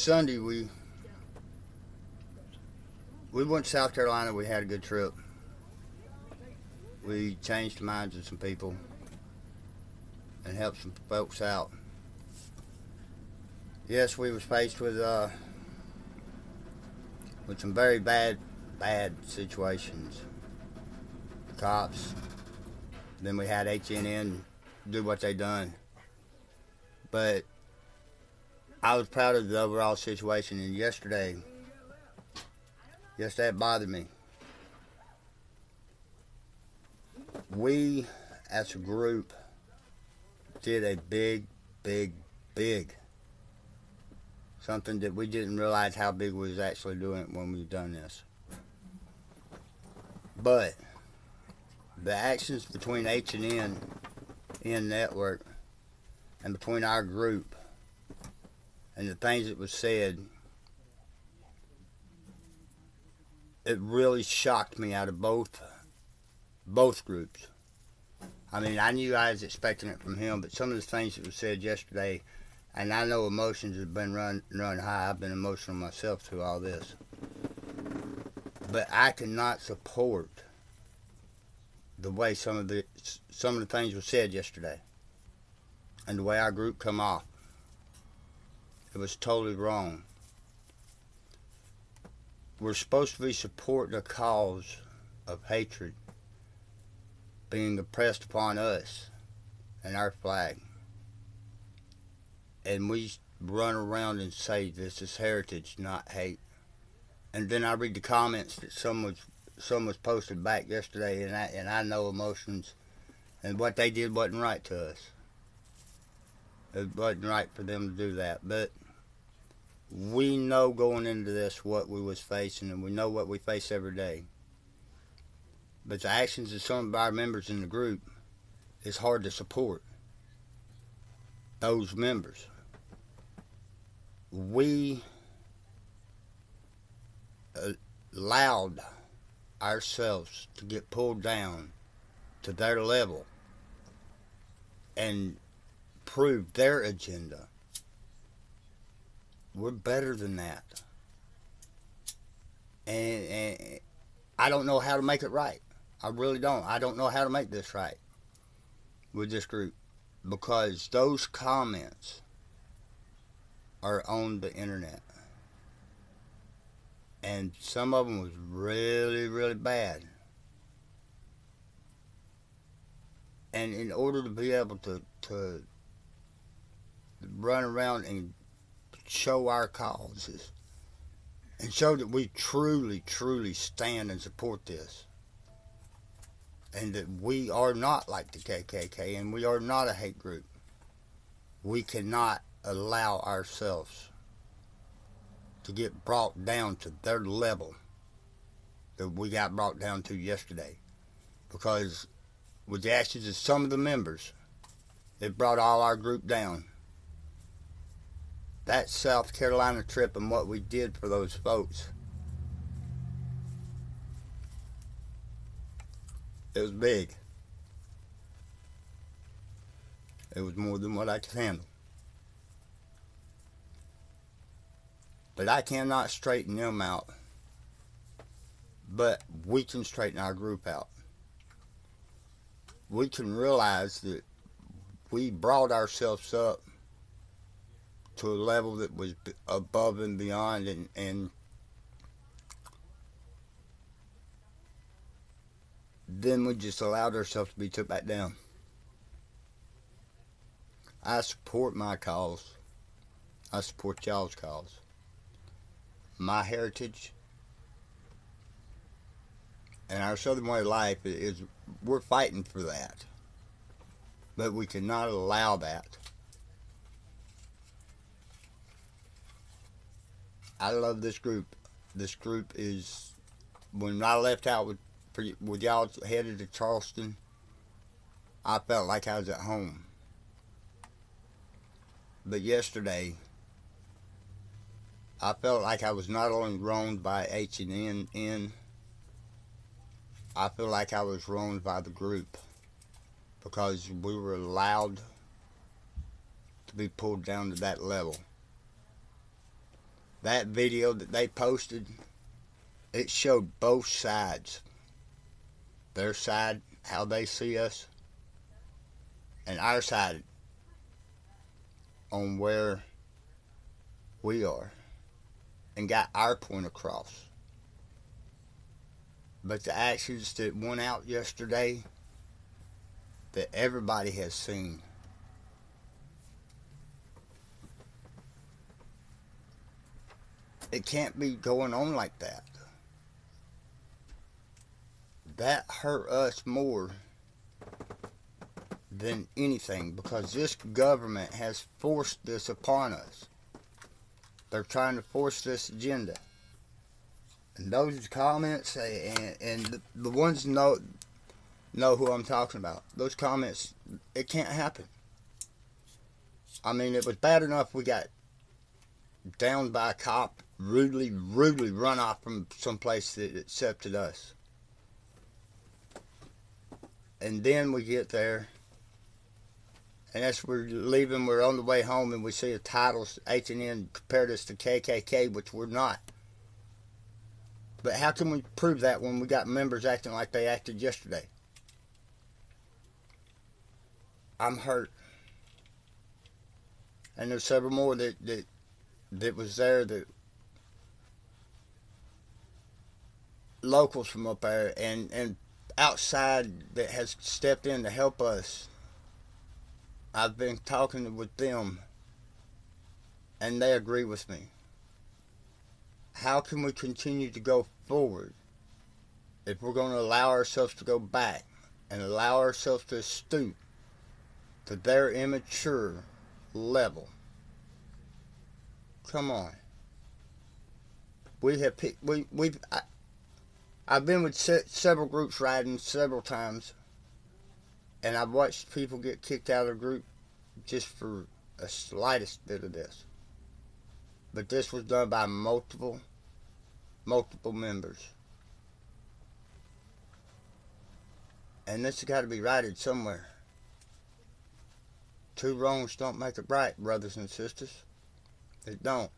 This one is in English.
Sunday we went to South Carolina. We had a good trip. We changed the minds of some people and helped some folks out. Yes, we was faced with some very bad situations. The cops. Then we had HNN do what they done. But I was proud of the overall situation. And yesterday it bothered me. We, as a group, did a big something that we didn't realize how big we was actually doing when we done this. But the actions between H&N Network and between our group and the things that was said, it really shocked me out of both groups. I mean, I knew I was expecting it from him, but some of the things that were said yesterday, and I know emotions have been run high. I've been emotional myself through all this. But I cannot support the way some of the things were said yesterday and the way our group come off. It was totally wrong. We're supposed to be supporting a cause of hatred being oppressed upon us and our flag. And we run around and say this is heritage, not hate. And then I read the comments that some was posted back yesterday, and I know emotions, and what they did wasn't right to us. It wasn't right for them to do that. But we know going into this what we was facing, and we know what we face every day. But the actions of some of our members in the group is hard to support. Those members. We allowed ourselves to get pulled down to their level and prove their agenda. We're better than that. And I don't know how to make it right. I really don't. I don't know how to make this right with this group, because those comments are on the internet. And some of them was really bad. And in order to be able to run around and show our causes and show that we truly stand and support this, and that we are not like the KKK and we are not a hate group, we cannot allow ourselves to get brought down to their level that we got brought down to yesterday. Because with the actions of some of the members, it brought all our group down. That South Carolina trip and what we did for those folks, it was big. It was more than what I could handle. But I cannot straighten them out. But we can straighten our group out. We can realize that we brought ourselves up to a level that was above and beyond, and then we just allowed ourselves to be took back down. I support my cause. I support y'all's cause. My heritage and our Southern way of life is, we're fighting for that. But we cannot allow that. I love this group. This group is, when I left out with y'all headed to Charleston, I felt like I was at home. But yesterday, I felt like I was not only wronged by H&N, I feel like I was wronged by the group, because we were allowed to be pulled down to that level. That video that they posted, it showed both sides. Their side, how they see us, and our side on where we are, and got our point across. But the actions that went out yesterday, that everybody has seen, it can't be going on like that. That hurt us more than anything, because this government has forced this upon us. They're trying to force this agenda. And those comments, and the ones know who I'm talking about. Those comments, it can't happen. I mean, it was bad enough we got downed by a cop, rudely run off from someplace that accepted us. And then we get there, and as we're leaving, we're on the way home, and we see a title, H&N compared us to KKK, which we're not. But how can we prove that when we got members acting like they acted yesterday? I'm hurt. And there's several more that was there, that locals from up there and outside that has stepped in to help us. I've been talking with them, and they agree with me. How can we continue to go forward if we're going to allow ourselves to go back and allow ourselves to stoop to their immature level? Come on. I've been with several groups riding several times, and I've watched people get kicked out of the group just for a slightest bit of this. But this was done by multiple members. And this has got to be righted somewhere. Two wrongs don't make it right, brothers and sisters. It don't.